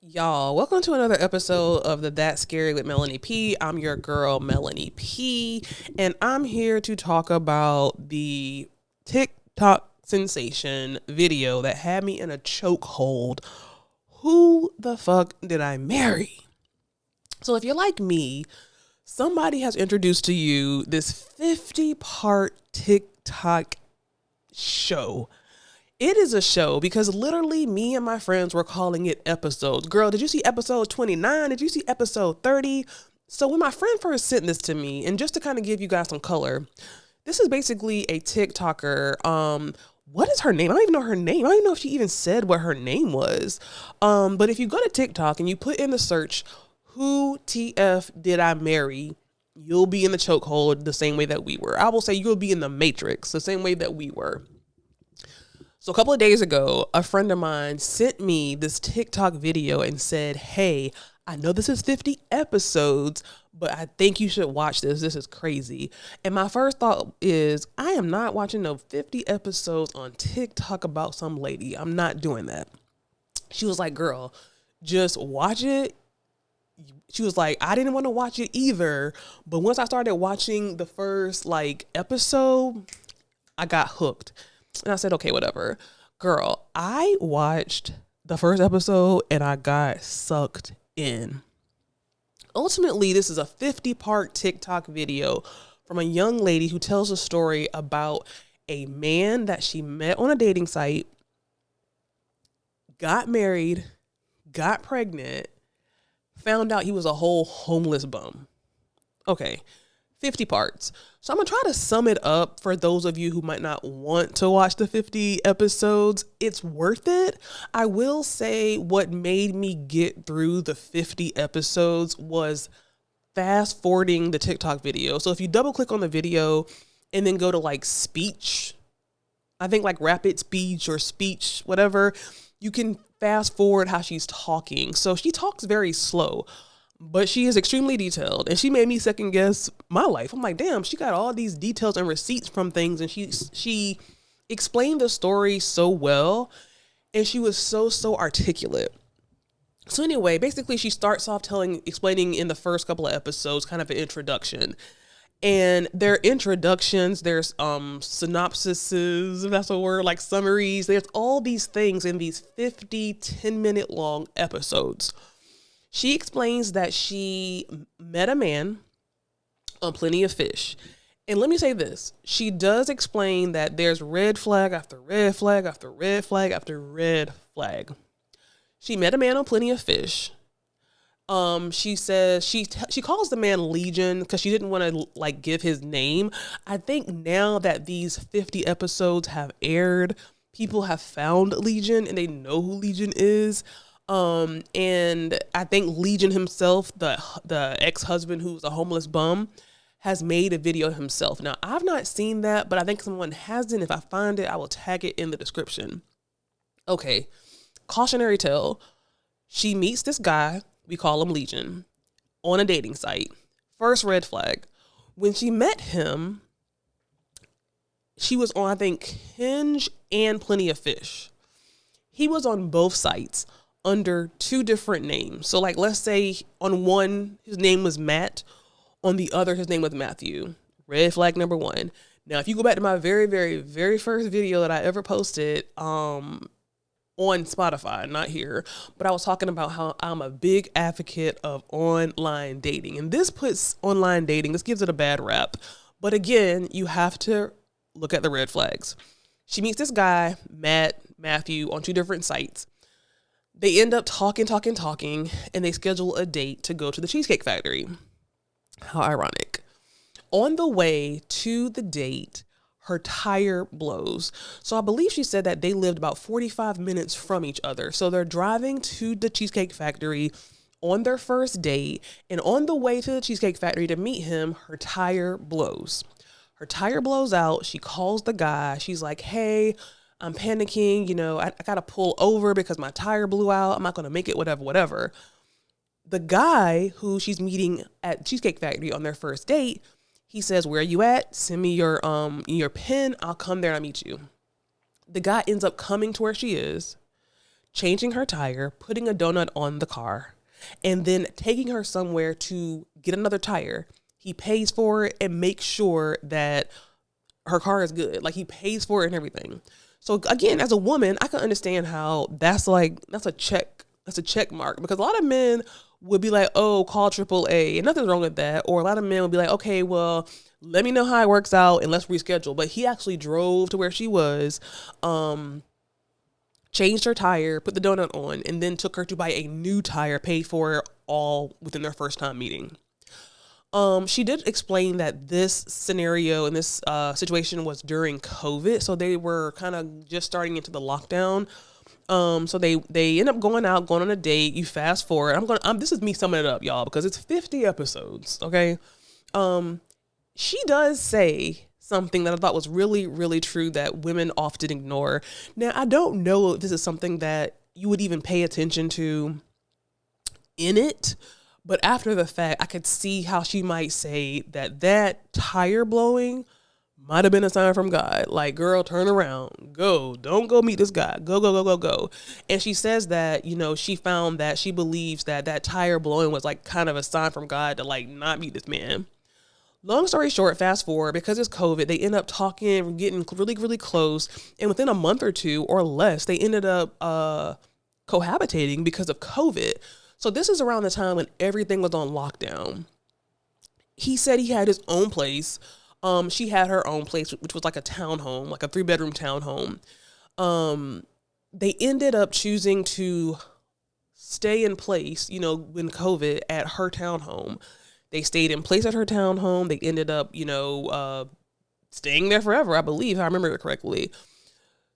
Y'all, welcome to another episode of the That Scary with Melanie P. I'm your girl, Melanie P. And I'm here to talk about the TikTok sensation video that had me in a chokehold. Who the fuck did I marry? So if you're like me, somebody has introduced to you this 50-part TikTok show. It is a show because literally me and my friends were calling it episodes. Girl, did you see episode 29? Did you see episode 30? So when my friend first sent this to me, and just to kind of give you guys some color, this is basically a TikToker. What is her name? I don't even know her name. I don't even know if she even said what her name was. But if you go to TikTok and you put in the search, who TF did I marry? You'll be in the chokehold the same way that we were. I will say you'll be in the Matrix the same way that we were. So a couple of days ago, a friend of mine sent me this TikTok video and said, hey, I know this is 50 episodes, but I think you should watch this. This is crazy. And my first thought is, I am not watching no 50 episodes on TikTok about some lady. I'm not doing that. She was like, girl, just watch it. She was like, I didn't want to watch it either. But once I started watching the first episode, I got hooked. And I said, okay, whatever. Girl, I watched the first episode and I got sucked in. Ultimately, this is a 50-part TikTok video from a young lady who tells a story about a man that she met on a dating site, got married, got pregnant, found out he was a whole homeless bum. Okay, 50 parts. So I'm going to try to sum it up for those of you who might not want to watch the 50 episodes. It's worth it. I will say what made me get through the 50 episodes was fast forwarding the TikTok video. So if you double click on the video and then go to speech, I think rapid speech or speech, whatever, you can fast forward how she's talking. So she talks very slow, but she is extremely detailed, and she made me second guess my life. I'm like, damn, she got all these details and receipts from things, and she explained the story so well, and she was so articulate. So anyway, basically she starts off explaining in the first couple of episodes kind of an introduction. And their introductions, there's synopsises, if that's a word, summaries. There's all these things in these 50, 10-minute long episodes. She explains that she met a man on Plenty of Fish. And let me say this. She does explain that there's red flag after red flag after red flag after red flag. She met a man on Plenty of Fish. She says she calls the man Legion because she didn't want to give his name. I think now that these 50 episodes have aired, people have found Legion and they know who Legion is. And I think Legion himself, the ex-husband who's a homeless bum, has made a video himself. Now, I've not seen that, but I think someone hasn't. If I find it, I will tag it in the description. Okay. Cautionary tale. She meets this guy, we call him Legion, on a dating site. First red flag. When she met him, she was on, I think, Hinge and Plenty of Fish. He was on both sites under two different names. So let's say on one, his name was Matt. On the other, his name was Matthew. Red flag number one. Now, if you go back to my very, very, very first video that I ever posted on Spotify, not here, but I was talking about how I'm a big advocate of online dating. And this puts online dating, this gives it a bad rap. But again, you have to look at the red flags. She meets this guy, Matthew, on two different sites. They end up talking, and they schedule a date to go to the Cheesecake Factory. How ironic. On the way to the date, her tire blows. So I believe she said that they lived about 45 minutes from each other. So they're driving to the Cheesecake Factory on their first date, and on the way to the Cheesecake Factory to meet him, her tire blows. Her tire blows out. She calls the guy. She's like, hey, I'm panicking, I got to pull over because my tire blew out. I'm not going to make it, whatever. The guy who she's meeting at Cheesecake Factory on their first date, he says, where are you at? Send me your pin. I'll come there and I'll meet you. The guy ends up coming to where she is, changing her tire, putting a donut on the car, and then taking her somewhere to get another tire. He pays for it and makes sure that her car is good. Like, he pays for it and everything. So again, as a woman, I can understand how that's a check mark, because a lot of men would be like, oh, call AAA, and nothing's wrong with that. Or a lot of men would be like, okay, well, let me know how it works out and let's reschedule. But he actually drove to where she was, changed her tire, put the donut on, and then took her to buy a new tire, paid for it all within their first time meeting. She did explain that this scenario and this situation was during COVID, so they were kind of just starting into the lockdown. So they end up going on a date. You fast forward. This is me summing it up, y'all, because it's 50 episodes. Okay. She does say something that I thought was really, really true that women often ignore. Now, I don't know if this is something that you would even pay attention to in it, but after the fact, I could see how she might say that tire blowing might have been a sign from God. Like, girl, turn around, go, don't go meet this guy, go. And she says that, she found that she believes that tire blowing was like kind of a sign from God to like not meet this man. Long story short, fast forward, because it's COVID, they end up talking, getting really, really close. And within a month or two or less, they ended up cohabitating because of COVID. So this is around the time when everything was on lockdown. He said he had his own place. She had her own place, which was like a townhome, like a 3-bedroom townhome. They ended up choosing to stay in place, when COVID, at her townhome. They stayed in place at her townhome. They ended up, staying there forever, I believe, if I remember it correctly.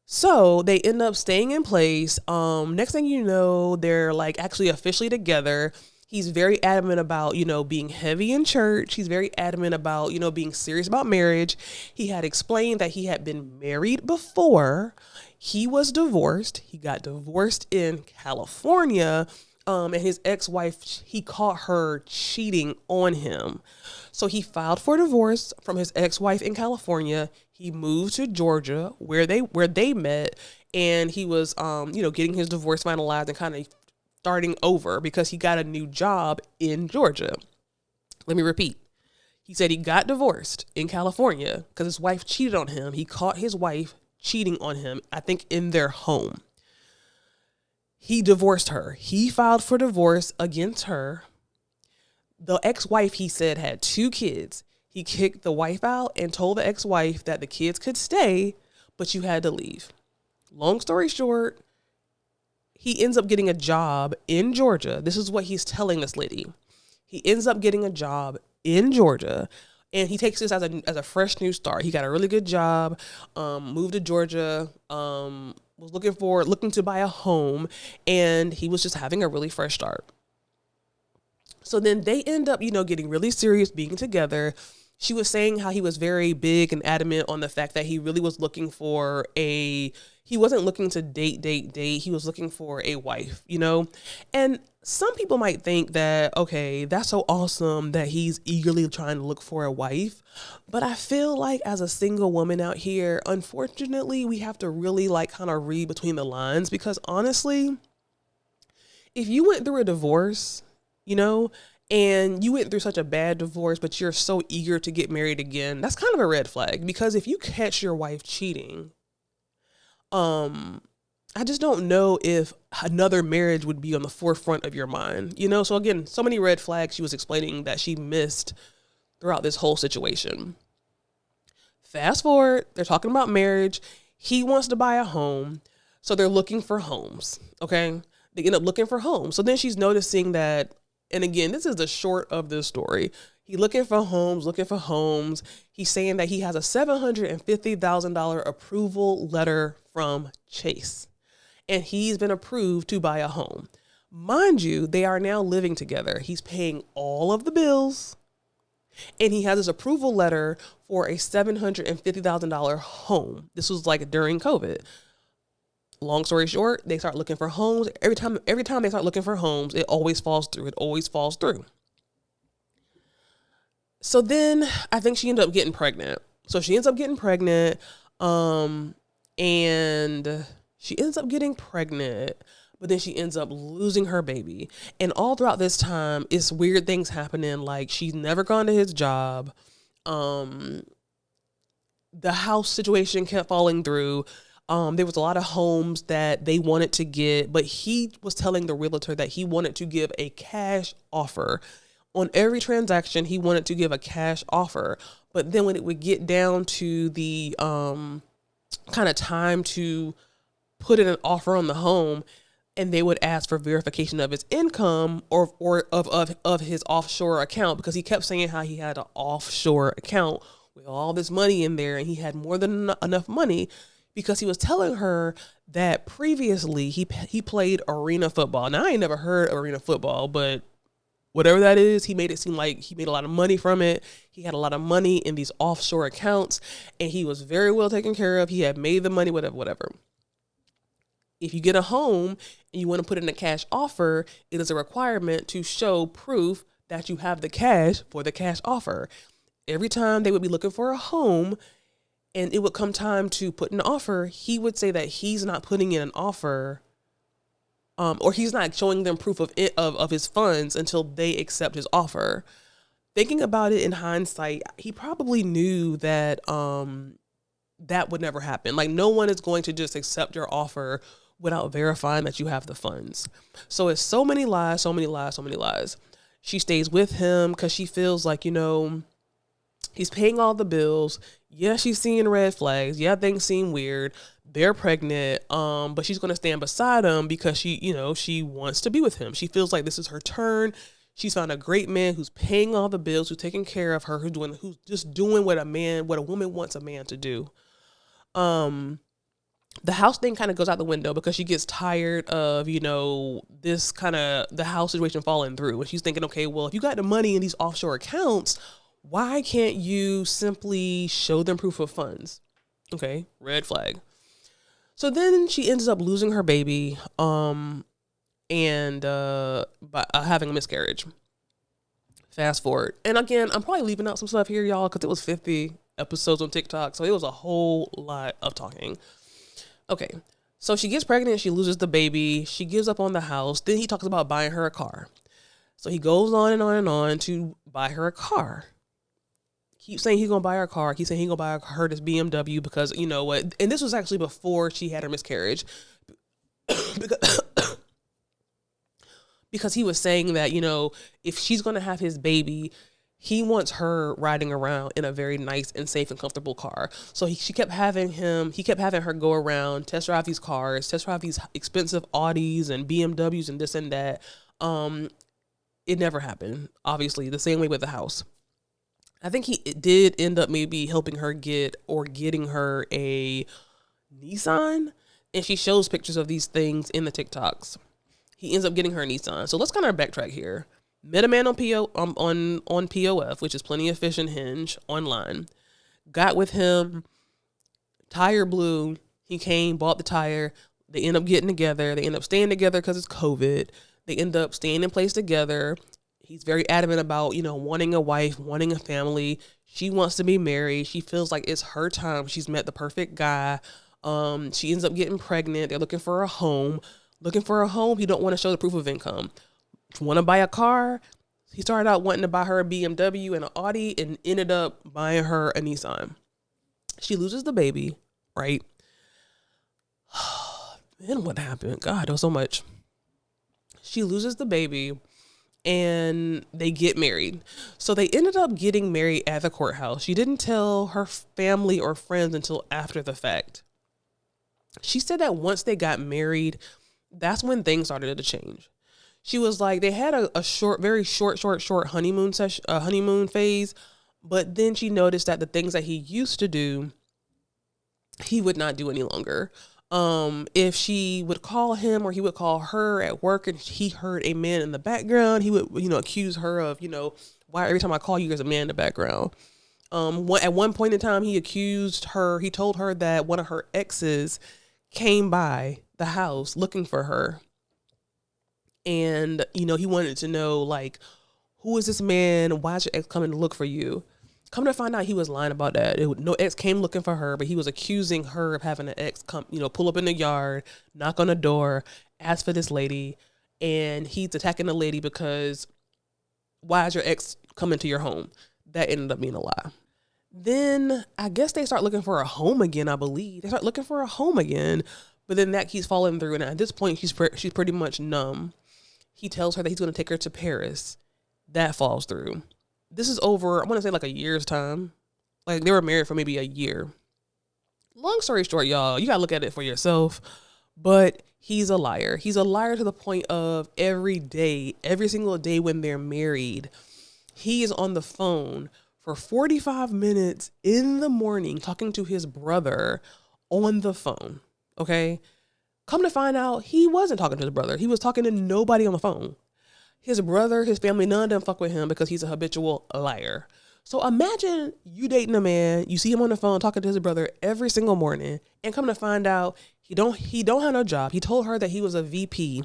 So they end up staying in place. Next thing you know, they're like actually officially together. He's very adamant about, being heavy in church. He's very adamant about, being serious about marriage. He had explained that he had been married before. He was divorced. He got divorced in California. And his ex-wife, he caught her cheating on him. So he filed for divorce from his ex-wife in California. He moved to Georgia where they met, and he was, getting his divorce finalized and kind of starting over because he got a new job in Georgia. Let me repeat. He said he got divorced in California because his wife cheated on him. He caught his wife cheating on him, I think, in their home. He divorced her. He filed for divorce against her. The ex-wife, he said, had 2 kids. He kicked the wife out and told the ex-wife that the kids could stay, but you had to leave. Long story short, he ends up getting a job in Georgia. This is what he's telling this lady. He ends up getting a job in Georgia, and he takes this as a fresh new start. He got a really good job, moved to Georgia, was looking to buy a home, and he was just having a really fresh start. So then they end up, getting really serious, being together. She was saying how he was very big and adamant on the fact that he really was looking for he wasn't looking to date. He was looking for a wife, And some people might think that, okay, that's so awesome that he's eagerly trying to look for a wife. But I feel like as a single woman out here, unfortunately, we have to really kind of read between the lines, because honestly, if you went through a divorce, and you went through such a bad divorce, but you're so eager to get married again, that's kind of a red flag. Because if you catch your wife cheating, I just don't know if another marriage would be on the forefront of your mind, So again, so many red flags she was explaining that she missed throughout this whole situation. Fast forward, they're talking about marriage. He wants to buy a home, so they're looking for homes, okay? They end up looking for homes. So then she's noticing that, and again, this is the short of this story. He's looking for homes. He's saying that he has a $750,000 approval letter from Chase, and he's been approved to buy a home. Mind you, they are now living together. He's paying all of the bills, and he has his approval letter for a $750,000 home. This was during COVID. Long story short, they start looking for homes. Every time they start looking for homes, it always falls through. So then I think she ended up getting pregnant. And she ends up getting pregnant but then she ends up losing her baby. And all throughout this time, it's weird things happening. Like, she's never gone to his job. The house situation kept falling through. There was a lot of homes that they wanted to get, but he was telling the realtor that he wanted to give a cash offer. On every transaction, he wanted to give a cash offer. But then when it would get down to the kind of time to put in an offer on the home, and they would ask for verification of his income or of his offshore account, because he kept saying how he had an offshore account with all this money in there, and he had more than enough money, because he was telling her that previously he played arena football. Now, I ain't never heard arena football, but whatever that is, he made it seem like he made a lot of money from it. He had a lot of money in these offshore accounts, and he was very well taken care of. He had made the money, whatever. If you get a home and you want to put in a cash offer, it is a requirement to show proof that you have the cash for the cash offer. Every time they would be looking for a home and it would come time to put an offer, he would say that he's not putting in an offer, or he's not showing them proof of his funds until they accept his offer. Thinking about it in hindsight, he probably knew that that would never happen. Like, no one is going to just accept your offer without verifying that you have the funds. So it's so many lies, so many lies, so many lies. She stays with him because she feels like, he's paying all the bills. Yeah, she's seeing red flags. Yeah, things seem weird. They're pregnant. But she's going to stand beside him because she wants to be with him. She feels like this is her turn. She's found a great man who's paying all the bills, who's taking care of her, who's just doing what a woman wants a man to do. The house thing kind of goes out the window because she gets tired of, this kind of the house situation falling through. And she's thinking, okay, well, if you got the money in these offshore accounts, why can't you simply show them proof of funds? Okay, red flag. So then she ends up losing her baby, and by having a miscarriage. Fast forward. And again, I'm probably leaving out some stuff here, y'all, because it was 50 episodes on TikTok. So it was a whole lot of talking. Okay, so she gets pregnant. She loses the baby. She gives up on the house. Then he talks about buying her a car. So he goes on and on and on to buy her a car. Keep saying he's going to buy her a car. Keep saying he's going to buy her this BMW because, you know what? And this was actually before she had her miscarriage. Because he was saying that, if she's going to have his baby, he wants her riding around in a very nice and safe and comfortable car. So he kept having her go around, test drive these cars, test drive these expensive Audis and BMWs and this and that. It never happened, obviously, the same way with the house. I think he did end up maybe helping her getting her a Nissan. And she shows pictures of these things in the TikToks. He ends up getting her a Nissan. So let's kind of backtrack here. Met a man on POF, which is Plenty of Fish and Hinge online. Got with him. Tire blew. He came, bought the tire. They end up getting together. They end up staying together because it's COVID. They end up staying in place together. He's very adamant about, wanting a wife, wanting a family. She wants to be married. She feels like it's her time. She's met the perfect guy. She ends up getting pregnant. They're looking for a home. He don't want to show the proof of income. Want to buy a car. He started out wanting to buy her a BMW and an Audi and ended up buying her a Nissan. She loses the baby, right? Then what happened? God, there was so much. She loses the baby and they get married. So they ended up getting married at the courthouse. She didn't tell her family or friends until after the fact. She said that once they got married, that's when things started to change. She was like, they had a very short honeymoon phase. But then she noticed that the things that he used to do, he would not do any longer. If she would call him or he would call her at work and he heard a man in the background, he would, accuse her of, why every time I call you, there's a man in the background. At one point in time, he told her that one of her exes came by the house looking for her. And, he wanted to know, like, who is this man? Why is your ex coming to look for you? Come to find out he was lying about that. No ex came looking for her, but he was accusing her of having an ex come, pull up in the yard, knock on the door, asked for this lady, and he's attacking the lady because why is your ex coming to your home? That ended up being a lie. Then I guess they start looking for a home again, I believe. They start looking for a home again, but then that keeps falling through. And at this point, she's pretty much numb. He tells her that he's going to take her to Paris. That falls through. This is over, I want to say like a year's time. Like they were married for maybe a year. Long story short, y'all, you got to look at it for yourself. But he's a liar. He's a liar to the point of every single day when they're married, he is on the phone for 45 minutes in the morning talking to his brother on the phone. Okay. Come to find out, he wasn't talking to his brother. He was talking to nobody on the phone. His brother, his family, none of them fuck with him because he's a habitual liar. So imagine you dating a man, you see him on the phone talking to his brother every single morning, and come to find out he don't have no job. He told her that he was a VP,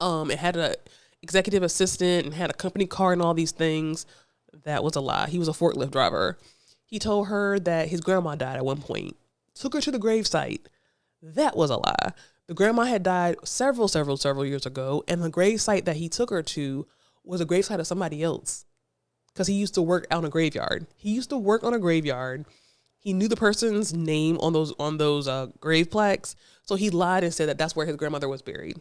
and had an executive assistant and had a company car and all these things. That was a lie. He was a forklift driver. He told her that his grandma died at one point. Took her to the gravesite. That was a lie. The grandma had died several years ago, and the gravesite that he took her to was a gravesite of somebody else. Because he used to work out in a graveyard. He used to work on a graveyard. He knew the person's name on those grave plaques, so he lied and said that that's where his grandmother was buried.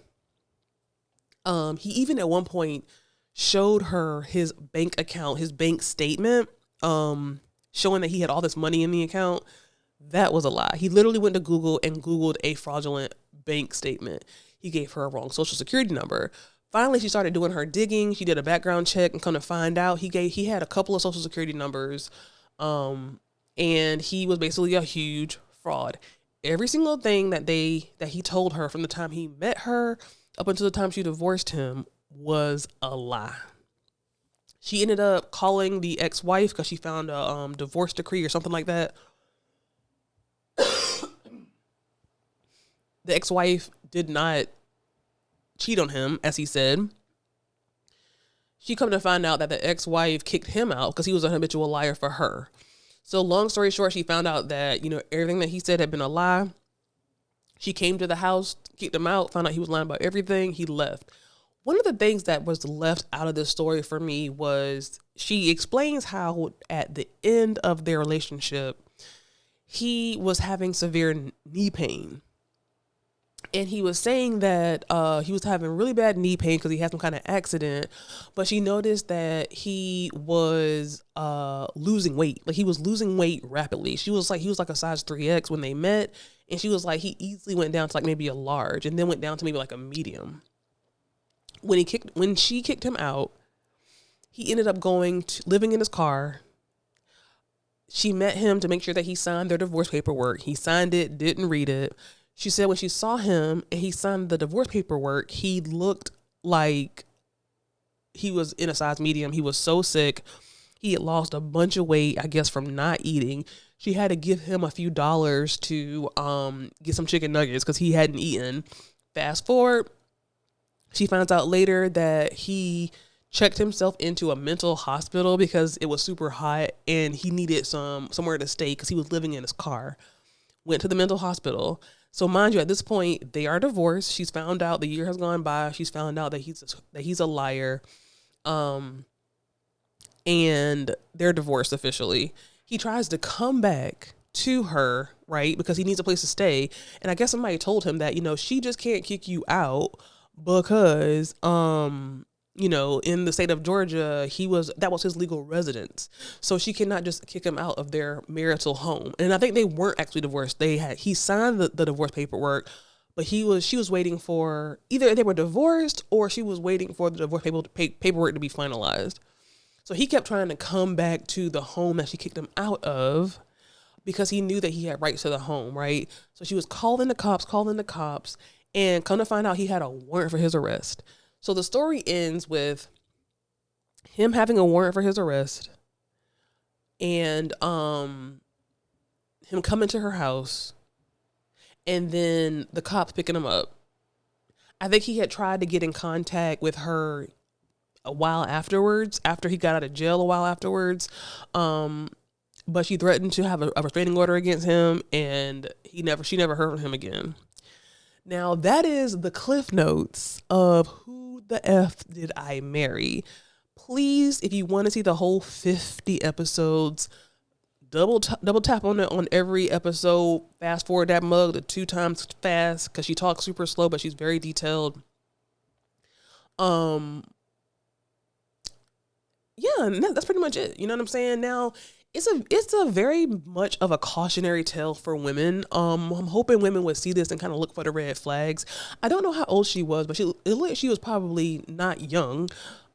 He even at one point showed her his bank account, his bank statement, showing that he had all this money in the account. That was a lie. He literally went to Google and Googled a fraudulent bank statement. He gave her a wrong social security number. Finally, she started doing her digging. She did a background check and come to find out he had a couple of social security numbers, and he was basically a huge fraud. Every single thing that he told her from the time he met her up until the time she divorced him was a lie. She ended up calling the ex-wife because she found a divorce decree or something like that. The ex-wife did not cheat on him, as he said. She come to find out that the ex-wife kicked him out because he was a habitual liar for her. So long story short, she found out that, everything that he said had been a lie. She came to the house, kicked him out, found out he was lying about everything. He left. One of the things that was left out of this story for me was she explains how at the end of their relationship, he was having severe knee pain. And he was saying that he was having really bad knee pain because he had some kind of accident. But she noticed that he was losing weight. Like he was losing weight rapidly. He was like a size 3X when they met. And she was like, he easily went down to like maybe a large and then went down to maybe like a medium. When she kicked him out, he ended up living in his car. She met him to make sure that he signed their divorce paperwork. He signed it, didn't read it. She said when she saw him and he signed the divorce paperwork, he looked like he was in a size medium. He was so sick. He had lost a bunch of weight, I guess, from not eating. She had to give him a few dollars to get some chicken nuggets because he hadn't eaten. Fast forward, she finds out later that he checked himself into a mental hospital because it was super hot and he needed somewhere to stay because he was living in his car. Went to the mental hospital. So mind you, at this point, they are divorced. She's found out, the year has gone by. She's found out that he's a liar. And they're divorced officially. He tries to come back to her, right? Because he needs a place to stay. And I guess somebody told him that, she just can't kick you out because, in the state of Georgia, that was his legal residence. So she cannot just kick him out of their marital home. And I think they weren't actually divorced. He signed the divorce paperwork, but she was waiting for, either they were divorced or she was waiting for the divorce paperwork to be finalized. So he kept trying to come back to the home that she kicked him out of because he knew that he had rights to the home, right? So she was calling the cops, and come to find out he had a warrant for his arrest. So the story ends with him having a warrant for his arrest and him coming to her house and then the cops picking him up. I think he had tried to get in contact with her a while afterwards, after he got out of jail a while afterwards. But she threatened to have a restraining order against him and she never heard from him again. Now, that is the cliff notes of Who the F Did I Marry? Please, if you want to see the whole 50 episodes, double tap on it on every episode. Fast forward that mug to 2 times fast because she talks super slow, but she's very detailed. Yeah, and that's pretty much it. You know what I'm saying? Now, it's a very much of a cautionary tale for women. I'm hoping women would see this and kind of look for the red flags. I don't know how old she was, but it looked like she was probably not young.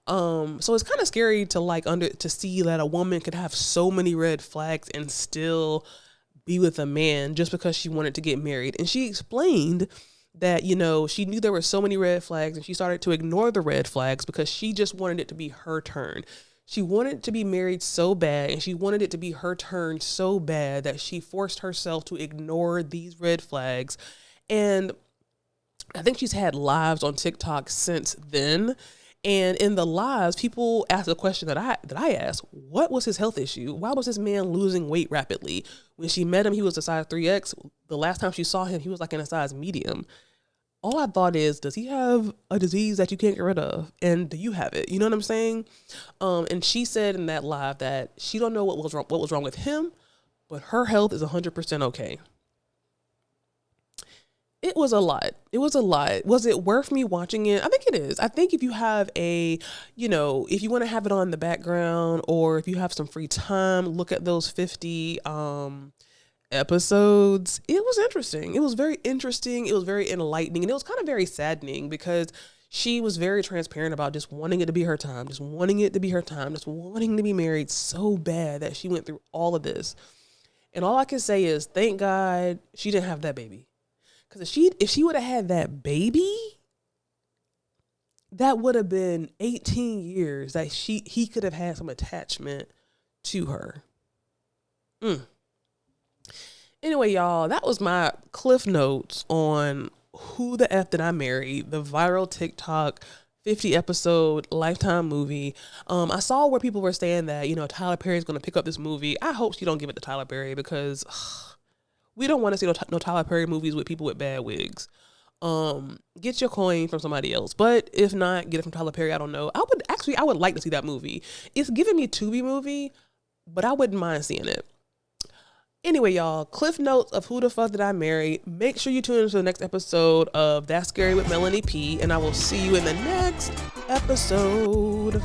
So it's kind of scary to see that a woman could have so many red flags and still be with a man just because she wanted to get married. And she explained that, she knew there were so many red flags and she started to ignore the red flags because she just wanted it to be her turn. She wanted to be married so bad and she wanted it to be her turn so bad that she forced herself to ignore these red flags. And I think she's had lives on TikTok since then. And in the lives, people ask a question that I asked: what was his health issue? Why was this man losing weight rapidly? When she met him, he was a size 3X. The last time she saw him, he was like in a size medium. All I thought is, does he have a disease that you can't get rid of? And do you have it? You know what I'm saying? And she said in that live that she don't know what was wrong with him, but her health is 100% okay. It was a lot. Was it worth me watching it? I think it is. I think if you have if you want to have it on the background or if you have some free time, look at those 50 episodes. It was interesting. It was very interesting. It was very enlightening. And it was kind of very saddening because she was very transparent about just wanting it to be her time, just wanting it to be her time, just wanting to be married so bad that she went through all of this. And all I can say is, thank God she didn't have that baby. Because if she would have had that baby, that would have been 18 years that he could have had some attachment to her. Anyway, y'all, that was my cliff notes on Who the F Did I Marry? The viral TikTok 50 episode Lifetime movie. I saw where people were saying that, Tyler Perry's going to pick up this movie. I hope she don't give it to Tyler Perry because we don't want to see no Tyler Perry movies with people with bad wigs. Get your coin from somebody else. But if not, get it from Tyler Perry. I don't know. I would like to see that movie. It's giving me Tubi movie, but I wouldn't mind seeing it. Anyway, y'all, cliff notes of Who the Fuck Did I Marry? Make sure you tune into the next episode of That's Scary with Melanie P, and I will see you in the next episode.